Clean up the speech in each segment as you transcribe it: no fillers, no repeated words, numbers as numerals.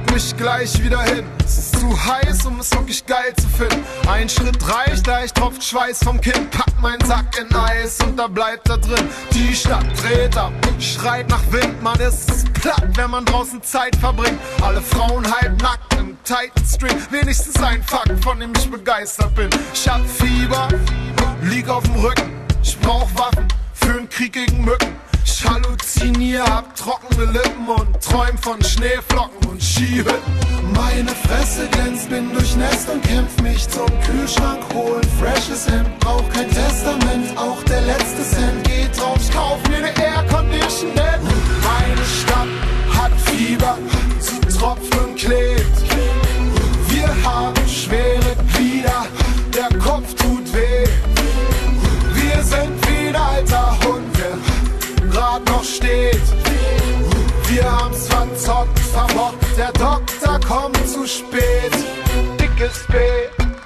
leg mich gleich wieder hin. Es ist zu heiß, um es wirklich geil zu finden. Ein Schritt reicht, leicht tropft Schweiß vom Kinn. Pack meinen Sack in Eis und da bleibt er drin. Die Stadt dreht ab, schreit nach Wind. Man ist platt, wenn man draußen Zeit verbringt. Alle Frauen halb nackt im tighten String. Wenigstens ein Fakt, von dem ich begeistert bin. Ich hab Fieber, lieg auf dem Rücken. Ich brauch Waffen für einen Krieg gegen Mücken. Ich halluzinier, hab trockene Lippen und träum von Schneeflocken und Skihütten. Meine Fresse glänzt, bin durchnässt und kämpf mich zum Kühlschrank holen. Freshes Hemd, brauch kein Testament, auch der letzte Cent geht drauf. Ich kauf mir ne Aircondition, denn meine Stadt hat Fieber, sie tropft und klebt. Wir haben schwere Glieder, der Kopf tut weh. Wir sind wie ein alter Hund, der grad noch steht. Wir haben's verzockt, verbockt, der Doktor kommt zu spät. Dickes B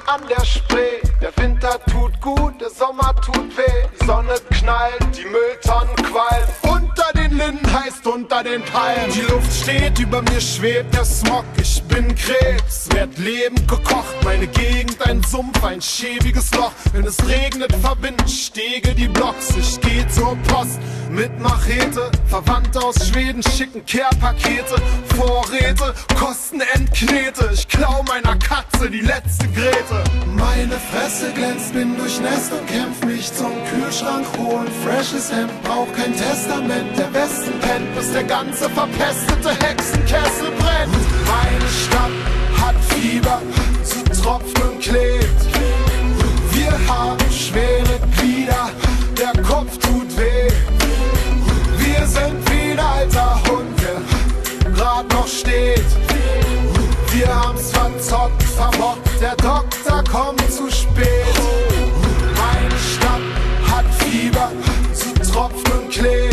an der Spree, der Winter tut gut, der Sommer tut weh. Die Sonne knallt, die Mülltonnen qualmen. Unter den Linden heißt unter den Palmen. Die Luft steht, über mir schwebt der Smog. Ich bin Krebs, werd lebend gekocht. Meine Gegend ein Sumpf, ein schäbiges Loch. Wenn es regnet, verbinden Stege die Blocks. Ich geh zur Post mit Machete. Verwandte aus Schweden schicken Care-Pakete. Vorräte kosten Endknete. Ich klau meiner Katze die letzte Grete. Meine Fresse glänzt, bin durchnässt und kämpf mich zum Kühlschrank holen. Freshes Hemd, brauch kein Testament. Der Westen pennt, bis der ganze verpestete Hexenkessel brennt. Meine Stadt hat Fieber, sie tropft und klebt. Wir haben schwere Glieder, der Kopf tut weh. Wir sind wie ein alter Hund, der grad noch steht. Wir haben's verzockt, verbockt, der Doktor kommt zu spät. Meine Stadt hat Fieber, sie tropft und klebt.